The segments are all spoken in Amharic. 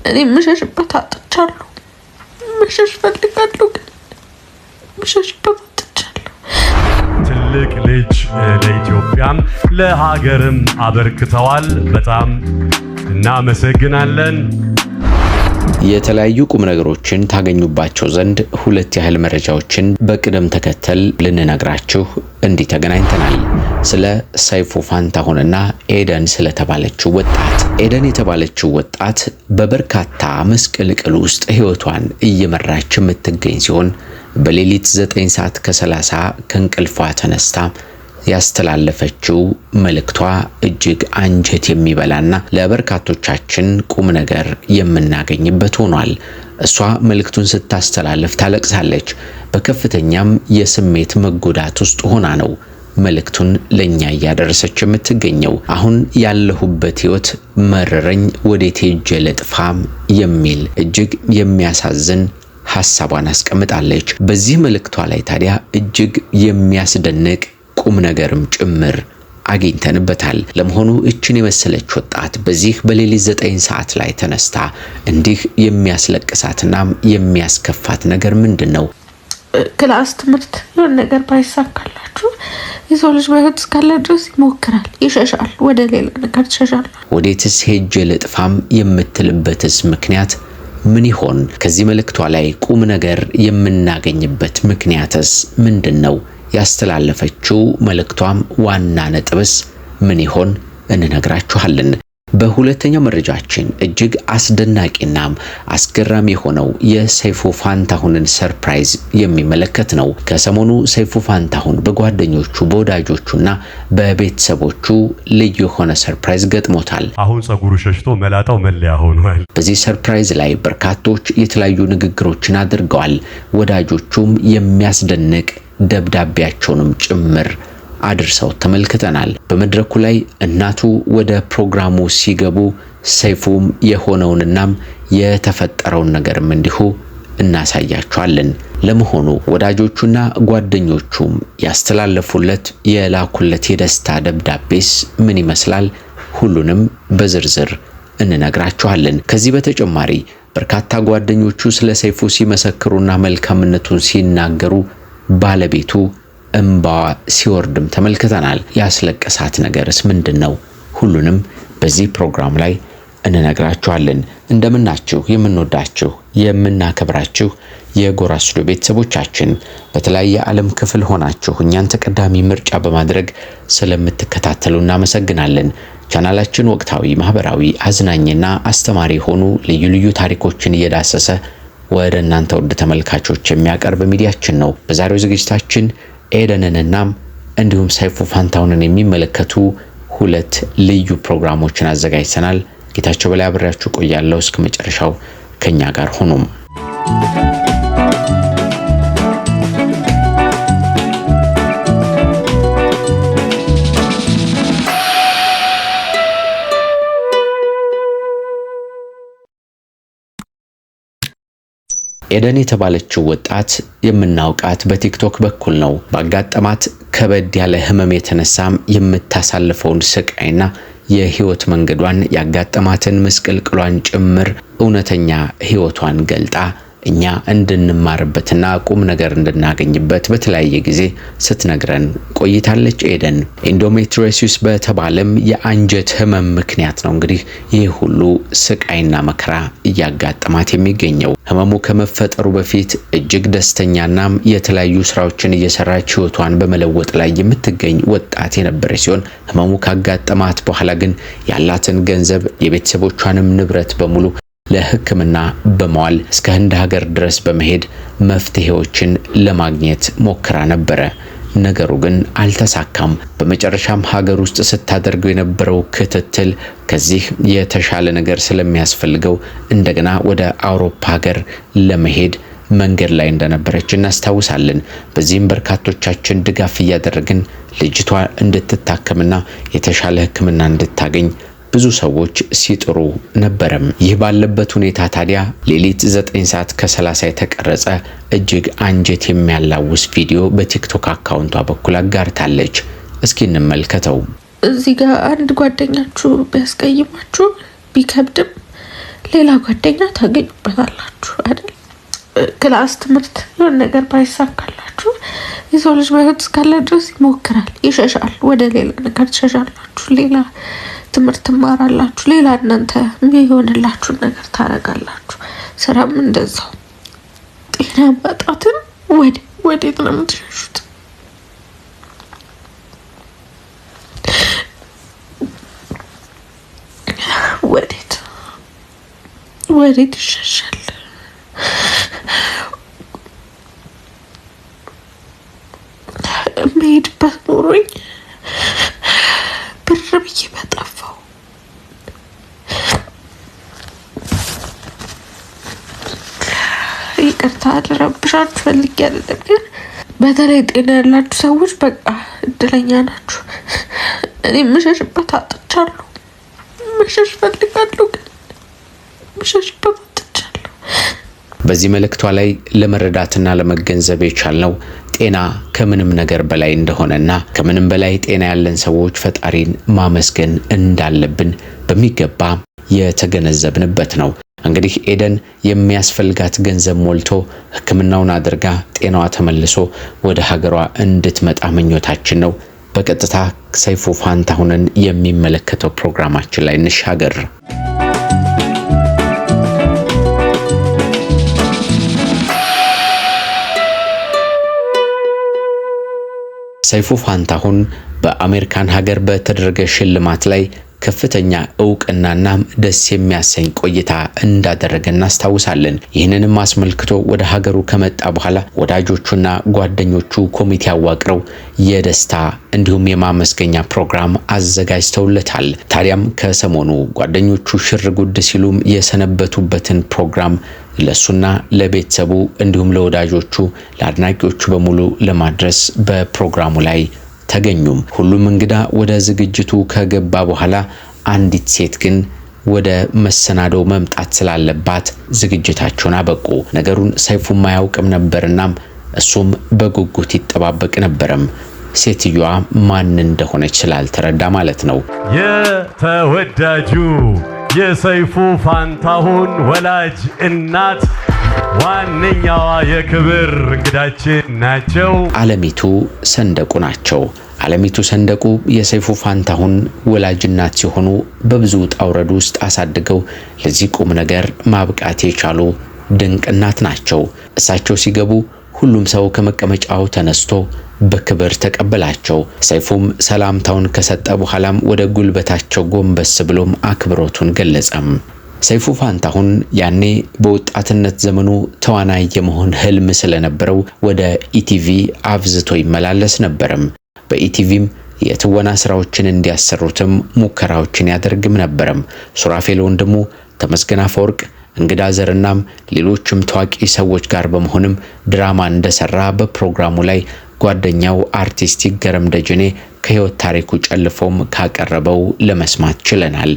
እኔ መሸሽበት አጥቻለሁ። መሸሽ ፈልጋለሁ ግን መሸሽበት አጥቻለሁ። ትልቅ ልጅ ለኢትዮጵያም ለሀገርም አበርክተዋል። በጣም እናመሰግናለን። የተለያዩ ቁም ነገሮችን ታገኙባቸው ዘንድ ሁለት ያህል መረጃዎችን በቅደም ተከተል ልንነግራችሁ እንዲህ ተገናኝተናል። ስለ ሰይፉ ፋንታሁንና ኤደን ስለተባለችው ወጣት። ኤደን የተባለችው ወጣት በበርካታ መስቀልቅል ውስጥ ህይወቷን እየመራች የምትገኝ ሲሆን በሌሊት 9 ሰዓት ከ30 ከእንቅልፏ ተነስታ ያስተላለፈችው መልእክቷ እጅግ አንጀት የሚበላና ለበርካቶቻችን ቁም ነገር የምናገኝበት ሆኗል። እሷ መልእክቱን ስታስተላልፍ ታለቅሳለች። በከፍተኛም የስሜት መጎዳት ውስጥ ሆና ነው መልእክቱን ለኛ እያደረሰች የምትገኘው። አሁን ያለሁበት ህይወት መረረኝ፣ ወዴት ሄጄ ልጥፋም የሚል እጅግ የሚያሳዝን ሐሳቧን አስቀምጣለች። በዚህ መልእክቷ ላይ ታዲያ እጅግ የሚያስደንቅ ቁም ነገርም ጭምር አግኝተንበታል። ለመሆኑ እችን የመሰለች ወጣት በዚህ በሌሊት 9 ሰዓት ላይ ተነስታ እንዲህ የሚያስለቅሳትና የሚያስከፋት ነገር ምንድነው? ክላስ ትምህርት የሆነ ነገር ባይሳካላችሁ የሰው ልጅ በህይወት እስካለ ድረስ ይሞክራል፣ ይሸሻል፣ ወደ ሌላ ነገር ይሸሻል። ወዴትስ ሄጄ ልጥፋም የምትልበትስ ምክንያት ምን ይሆን? ከዚህ መልእክቷ ላይ ቁም ነገር የምናገኝበት ምክንያትስ ምንድነው? ያስተላለፈችው መልእክቷም ዋና ነጥብስ ምን ይሆን? እንነግራችኋለን። በሁለተኛው መረጃችን እጅግ አስደናቂና አስገራሚ የሆነው የሰይፉ ፋንታሁንን ሰርፕራይዝ የሚመለከት ነው። ከሰሞኑ ሰይፉ ፋንታሁን በጓደኞቹ በወዳጆቹና በቤተሰቦቹ ልዩ የሆነ ሰርፕራይዝ ገጥሞታል። አሁን ጸጉሩ ሸሽቶ መላጣው መለያ ሆኗል። በዚህ ሰርፕራይዝ ላይ በርካቶች የተለያዩ ንግግሮችን አድርገዋል። ወዳጆቹም የሚያስደንቅ ደብዳቤያቸውንም ጭምር አድርሰው ተመልክተናል። በመድረኩ ላይ እናቱ ወደ ፕሮግራሙ ሲገቡ ሰይፉም የሆነውንና የተፈጠረውን ነገርም እንዲሁ እናሳያቸዋለን። ለመሆኑ ወዳጆቹና ጓደኞቹም ያስተላለፉለት የላኩለት የደስታ ደብዳቤስ ምን ይመስላል? ሁሉንም በዝርዝር እንነግራችኋለን። ከዚህ በተጨማሪ በርካታ ጓደኞቹ ስለ ሰይፉ ሲመሰክሩና መልካምነቱን ሲናገሩ ባለቤቱ እንባዋ ሲወርድም ተመልክተናል። ያስለቀሳት ነገርስ ምንድነው? ሁሉንም በዚህ ፕሮግራም ላይ እንነግራችኋለን። እንደምናችሁ የምንወዳችሁ የምናከብራችሁ የጎራ ስቱዲዮ ቤተሰቦቻችን በተለያየ ዓለም ክፍል ሆናችሁ እኛን ተቀዳሚ ምርጫ በማድረግ ስለምትከታተሉ እናመሰግናለን። ቻናላችን ወቅታዊ፣ ማህበራዊ፣ አዝናኝና አስተማሪ ሆኑ ልዩ ልዩ ታሪኮችን እየዳሰሰ ወደ እናንተ ውድ ተመልካቾች የሚያቀርብ ሚዲያችን ነው። በዛሬው ዝግጅታችን ኤደንንና እንዲሁም ሰይፉ ፋንታሁንን የሚመለከቱ ሁለት ልዩ ፕሮግራሞችን አዘጋጅተናል። ጌታቸው በላይ አብሬያችሁ ቆያለሁ። እስከ መጨረሻው ከኛ ጋር ሆኑም። ኤደን የተባለችው ወጣት የምናውቃት በቲክቶክ በኩል ነው። ባጋጠማት ከበድ ያለ ህመም የተነሳም የምታሳልፈውን ስቃይና የህይወት መንገዷን ያጋጠማትን ምስቅልቅሏን ጭምር እውነተኛ ህይወቷን ገልጣ እኛ እንድንማርበትና ቁም ነገር እንድናገኝበት በተለያየ ጊዜ ስትነግረን ቆይታለች። ኤደን ኢንዶሜትሪዮሲስ በተባለም የአንጀት ህመም ምክንያት ነው እንግዲህ ይህ ሁሉ ስቃይና መከራ እያጋጠማት የሚገኘው። ህመሙ ከመፈጠሩ በፊት እጅግ ደስተኛና የተለያዩ ስራዎችን እየሰራች ህይወቷን በመለወጥ ላይ የምትገኝ ወጣት የነበረች ሲሆን ህመሙ ካጋጠማት በኋላ ግን ያላትን ገንዘብ የቤተሰቦቿንም ንብረት በሙሉ ለህክምና በመዋል እስከ ህንድ ሀገር ድረስ በመሄድ መፍትሄዎችን ለማግኘት ሞክራ ነበረ። ነገሩ ግን አልተሳካም። በመጨረሻም ሀገር ውስጥ ስታደርገው የነበረው ክትትል ከዚህ የተሻለ ነገር ስለሚያስፈልገው እንደገና ወደ አውሮፓ ሀገር ለመሄድ መንገድ ላይ እንደነበረች እናስታውሳለን። በዚህም በርካቶቻችን ድጋፍ እያደረግን ልጅቷ እንድትታከምና የተሻለ ህክምና እንድታገኝ ብዙ ሰዎች ሲጥሩ ነበርም። ይህ ባለበት ሁኔታ ታዲያ ሌሊት 9 ሰዓት ከ30 የተቀረጸ እጅግ አንጀት የሚያላውስ ቪዲዮ በቲክቶክ አካውንቷ በኩል አጋርታለች። እስኪ እንመልከተው። እዚህ ጋር አንድ ጓደኛችሁ ቢያስቀይማችሁ ቢከብድም ሌላ ጓደኛ ታገኙበታላችሁ አይደል? ክላስ ትምህርት የሆነ ነገር ባይሳካላችሁ የሰው ልጅ በህይወት እስካለ ድረስ ይሞክራል፣ ይሸሻል፣ ወደ ሌላ ነገር ትሸሻላችሁ፣ ሌላ ትምህርት ትማራላችሁ፣ ሌላ እናንተ የሚሆንላችሁን ነገር ታረጋላችሁ። ስራም እንደዛው። ጤና ማጣትን ወዴት ነው የምትሸሹት? ወዴት ይሸሻል? መሄድበት ኖሮኝ ብር ብዬ በጠፋው። ይቅርታ ልረብሻችሁ ፈልጌ አይደለም፣ ግን በተለይ ጤና ያላችሁ ሰዎች በቃ እድለኛ ናችሁ። እኔ የምሸሽበት አጥቻለሁ። መሸሽ ፈልጋለሁ ግን መሸሽበት አጥቻለሁ። በዚህ መልእክቷ ላይ ለመረዳትና ለመገንዘብ የቻልነው ጤና ከምንም ነገር በላይ እንደሆነና ከምንም በላይ ጤና ያለን ሰዎች ፈጣሪን ማመስገን እንዳለብን በሚገባ የተገነዘብንበት ነው። እንግዲህ ኤደን የሚያስፈልጋት ገንዘብ ሞልቶ ሕክምናውን አድርጋ ጤናዋ ተመልሶ ወደ ሀገሯ እንድትመጣ ምኞታችን ነው። በቀጥታ ሰይፉ ፋንታሁንን የሚመለከተው ፕሮግራማችን ላይ እንሻገር። ሰይፉ ፋንታሁን በአሜሪካን ሀገር በተደረገ ሽልማት ላይ ከፍተኛ እውቅናና ደስ የሚያሰኝ ቆይታ እንዳደረገ እናስታውሳለን። ይህንንም አስመልክቶ ወደ ሀገሩ ከመጣ በኋላ ወዳጆቹና ጓደኞቹ ኮሚቴ አዋቅረው የደስታ እንዲሁም የማመስገኛ ፕሮግራም አዘጋጅተውለታል። ታዲያም ከሰሞኑ ጓደኞቹ ሽር ጉድ ሲሉም የሰነበቱበትን ፕሮግራም ለሱና ለቤተሰቡ እንዲሁም ለወዳጆቹ ለአድናቂዎቹ በሙሉ ለማድረስ በፕሮግራሙ ላይ ተገኙም። ሁሉም እንግዳ ወደ ዝግጅቱ ከገባ በኋላ አንዲት ሴት ግን ወደ መሰናዶው መምጣት ስላለባት ዝግጅታቸውን አበቁ። ነገሩን ሰይፉም አያውቅም ነበርና እሱም በጉጉት ይጠባበቅ ነበርም። ሴትዮዋ ማን እንደሆነች ስላልተረዳ ማለት ነው። የተወዳጁ የሰይፉ ፋንታሁን ወላጅ እናት ዋነኛዋ የክብር እንግዳችን ናቸው። አለሚቱ ሰንደቁ ናቸው። አለሚቱ ሰንደቁ የሰይፉ ፋንታሁን ወላጅ እናት ሲሆኑ በብዙ ውጣ ውረድ ውስጥ አሳድገው ለዚህ ቁም ነገር ማብቃት የቻሉ ድንቅ እናት ናቸው። እሳቸው ሲገቡ ሁሉም ሰው ከመቀመጫው ተነስቶ በክብር ተቀበላቸው። ሰይፉም ሰላምታውን ከሰጠ በኋላም ወደ ጉልበታቸው ጎንበስ ብሎም አክብሮቱን ገለጸም። ሰይፉ ፋንታሁን ያኔ በወጣትነት ዘመኑ ተዋናይ የመሆን ህልም ስለነበረው ወደ ኢቲቪ አብዝቶ ይመላለስ ነበርም። በኢቲቪም የትወና ስራዎችን እንዲያሰሩትም ሙከራዎችን ያደርግም ነበርም። ሱራፌል ወንድሙ፣ ተመስገን አፈወርቅ፣ እንግዳ ዘርናም ሌሎችም ታዋቂ ሰዎች ጋር በመሆንም ድራማ እንደሰራ በፕሮግራሙ ላይ ጓደኛው አርቲስት ይገረም ደጀኔ ከህይወት ታሪኩ ጨልፎም ካቀረበው ለመስማት ችለናል።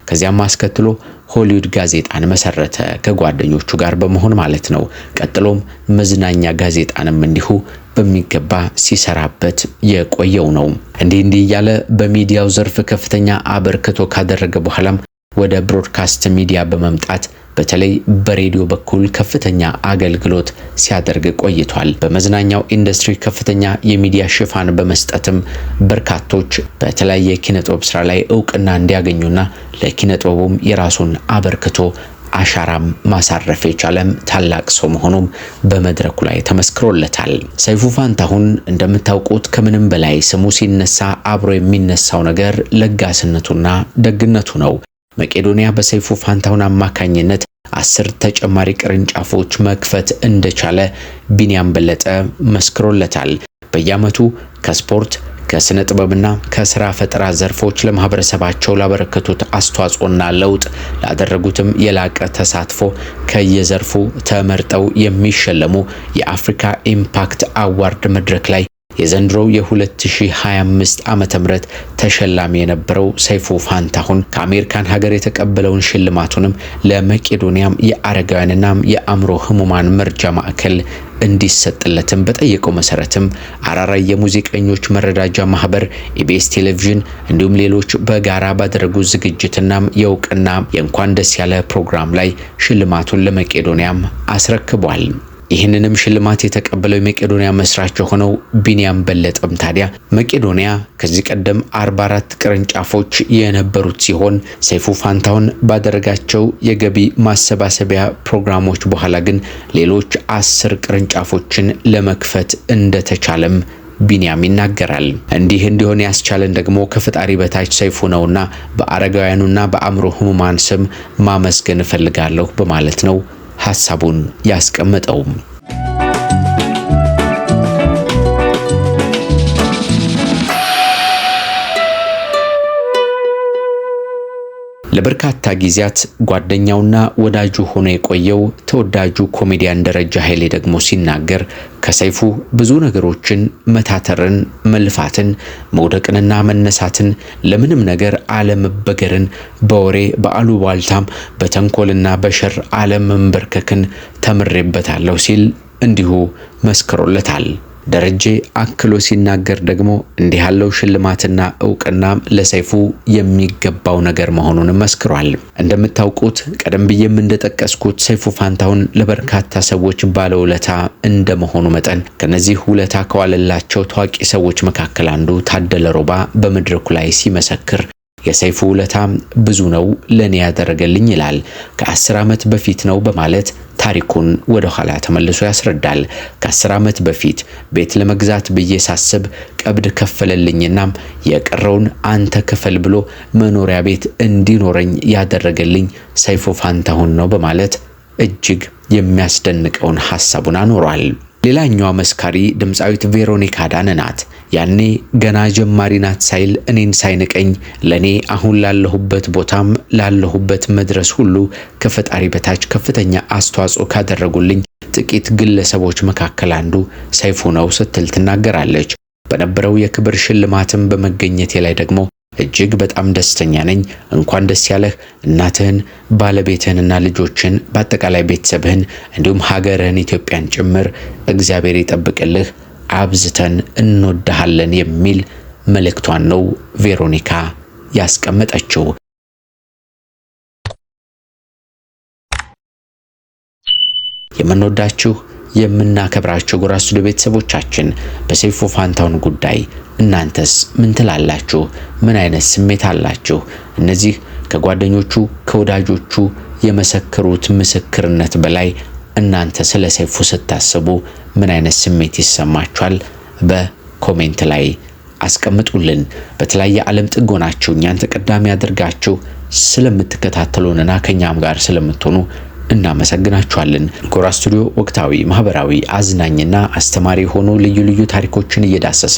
ከዚያም አስከትሎ ሆሊውድ ጋዜጣን መሰረተ ከጓደኞቹ ጋር በመሆን ማለት ነው። ቀጥሎም መዝናኛ ጋዜጣንም እንዲሁ በሚገባ ሲሰራበት የቆየው ነው። እንዲህ እያለ በሚዲያው ዘርፍ ከፍተኛ አበርክቶ ካደረገ በኋላም ወደ ብሮድካስት ሚዲያ በመምጣት በተለይ በሬዲዮ በኩል ከፍተኛ አገልግሎት ሲያደርግ ቆይቷል። በመዝናኛው ኢንዱስትሪ ከፍተኛ የሚዲያ ሽፋን በመስጠትም በርካቶች በተለያየ ኪነጥበብ ስራ ላይ እውቅና እንዲያገኙና ለኪነጥበቡም የራሱን አበርክቶ አሻራም ማሳረፍ የቻለም ታላቅ ሰው መሆኑም በመድረኩ ላይ ተመስክሮለታል። ሰይፉ ፋንታሁን እንደምታውቁት ከምንም በላይ ስሙ ሲነሳ አብሮ የሚነሳው ነገር ለጋስነቱና ደግነቱ ነው። መቄዶንያ በሰይፉ ፋንታሁን አማካኝነት 10 ተጨማሪ ቅርንጫፎች መክፈት እንደቻለ ቢኒያም በለጠ መስክሮለታል። በየዓመቱ ከስፖርት ከስነ ጥበብና ከስራ ፈጠራ ዘርፎች ለማህበረሰባቸው ላበረከቱት አስተዋጽኦና ለውጥ ላደረጉትም የላቀ ተሳትፎ ከየዘርፉ ተመርጠው የሚሸለሙ የአፍሪካ ኢምፓክት አዋርድ መድረክ ላይ የዘንድሮው የ2025 ዓመተ ምህረት ተሸላሚ የነበረው ሰይፉ ፋንታሁን ከአሜሪካን ሀገር የተቀበለውን ሽልማቱንም ለመቄዶንያም የአረጋውያንና የአእምሮ ህሙማን መርጃ ማዕከል እንዲሰጥለትም በጠየቀው መሰረትም አራራይ የሙዚቀኞች መረዳጃ ማህበር፣ ኢቢኤስ ቴሌቪዥን እንዲሁም ሌሎች በጋራ ባደረጉት ዝግጅትና የእውቅና የእንኳን ደስ ያለ ፕሮግራም ላይ ሽልማቱን ለመቄዶንያም አስረክቧል። ይህንንም ሽልማት የተቀበለው የመቄዶንያ መስራች የሆነው ቢኒያም በለጠም ታዲያ መቄዶንያ ከዚህ ቀደም 44 ቅርንጫፎች የነበሩት ሲሆን ሰይፉ ፋንታሁን ባደረጋቸው የገቢ ማሰባሰቢያ ፕሮግራሞች በኋላ ግን ሌሎች 10 ቅርንጫፎችን ለመክፈት እንደተቻለም ቢኒያም ይናገራል። እንዲህ እንዲሆን ያስቻለን ደግሞ ከፈጣሪ በታች ሰይፉ ነውና በአረጋውያኑና በአእምሮ ህሙማን ስም ማመስገን እፈልጋለሁ በማለት ነው ሐሳቡን ያስቀመጠው። ለበርካታ ጊዜያት ጓደኛውና ወዳጁ ሆኖ የቆየው ተወዳጁ ኮሜዲያን ደረጃ ኃይሌ ደግሞ ሲናገር ከሰይፉ ብዙ ነገሮችን መታተርን፣ መልፋትን፣ መውደቅንና መነሳትን፣ ለምንም ነገር አለመበገርን፣ በወሬ በአሉባልታም በተንኮልና በሸር አለመንበርከክን ተምሬበታለሁ ሲል እንዲሁ መስክሮለታል። ደረጀ አክሎ ሲናገር ደግሞ እንዲህ ያለው ሽልማትና እውቅና ለሰይፉ የሚገባው ነገር መሆኑን መስክሯል። እንደምታውቁት ቀደም ብዬም እንደጠቀስኩት ሰይፉ ፋንታሁን ለበርካታ ሰዎች ባለውለታ እንደመሆኑ መጠን ከነዚህ ውለታ ከዋለላቸው ታዋቂ ሰዎች መካከል አንዱ ታደለ ሮባ በመድረኩ ላይ ሲመሰክር የሰይፉ ውለታ ብዙ ነው ለኔ ያደረገልኝ ይላል። ከ10 ዓመት በፊት ነው በማለት ታሪኩን ወደ ኋላ ተመልሶ ያስረዳል። ከ10 ዓመት በፊት ቤት ለመግዛት ብዬ ሳስብ ቀብድ ከፈለልኝና የቀረውን አንተ ክፈል ብሎ መኖሪያ ቤት እንዲኖረኝ ያደረገልኝ ሰይፉ ፋንታሁን ነው በማለት እጅግ የሚያስደንቀውን ሐሳቡን አኖሯል። ሌላኛዋ መስካሪ ድምፃዊት ቬሮኒካ አዳነ ናት። ያኔ ገና ጀማሪ ናት ሳይል እኔን ሳይንቀኝ ለኔ አሁን ላለሁበት ቦታም ላለሁበት መድረስ ሁሉ ከፈጣሪ በታች ከፍተኛ አስተዋጽኦ ካደረጉልኝ ጥቂት ግለሰቦች መካከል አንዱ ሰይፉ ነው ስትል ትናገራለች። በነበረው የክብር ሽልማትም በመገኘቴ ላይ ደግሞ እጅግ በጣም ደስተኛ ነኝ። እንኳን ደስ ያለህ እናትህን፣ ባለቤትህንና ልጆችን በአጠቃላይ ቤተሰብህን እንዲሁም ሀገርህን ኢትዮጵያን ጭምር እግዚአብሔር ይጠብቅልህ፣ አብዝተን እንወድሃለን የሚል መልእክቷን ነው ቬሮኒካ ያስቀመጠችው። የምንወዳችሁ የምናከብራችሁ ጎራ ስቱዲዮ ቤተሰቦቻችን በሰይፉ ፋንታሁን ጉዳይ እናንተስ ምን ትላላችሁ? ምን አይነት ስሜት አላችሁ? እነዚህ ከጓደኞቹ ከወዳጆቹ የመሰከሩት ምስክርነት በላይ እናንተ ስለ ሰይፉ ስታስቡ ምን አይነት ስሜት ይሰማችኋል? በኮሜንት ላይ አስቀምጡልን። በተለያየ ዓለም ጥጎናችሁ እኛን ተቀዳሚ አድርጋችሁ ስለምትከታተሉንና ከኛም ጋር ስለምትሆኑ እናመሰግናችኋለን። ጎራ ስቱዲዮ ወቅታዊ፣ ማህበራዊ፣ አዝናኝና አስተማሪ ሆኖ ልዩ ልዩ ታሪኮችን እየዳሰሰ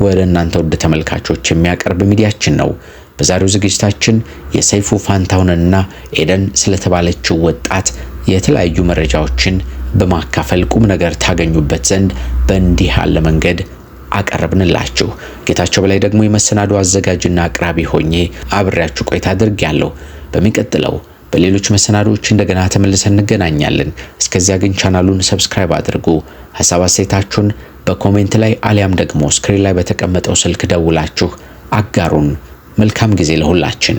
ወደ እናንተ ወደ ተመልካቾች የሚያቀርብ ሚዲያችን ነው። በዛሬው ዝግጅታችን የሰይፉ ፋንታሁንና ኤደን ስለተባለችው ወጣት የተለያዩ መረጃዎችን በማካፈል ቁም ነገር ታገኙበት ዘንድ በእንዲህ ያለ መንገድ አቀረብንላችሁ። ጌታቸው በላይ ደግሞ የመሰናዶ አዘጋጅና አቅራቢ ሆኜ አብሬያችሁ ቆይታ አድርጌያለሁ። በሚቀጥለው በሌሎች መሰናዶዎች እንደገና ተመልሰን እንገናኛለን። እስከዚያ ግን ቻናሉን ሰብስክራይብ አድርጉ። ሐሳብ አስተያየታችሁን በኮሜንት ላይ አሊያም ደግሞ ስክሪን ላይ በተቀመጠው ስልክ ደውላችሁ አጋሩን። መልካም ጊዜ ለሁላችን።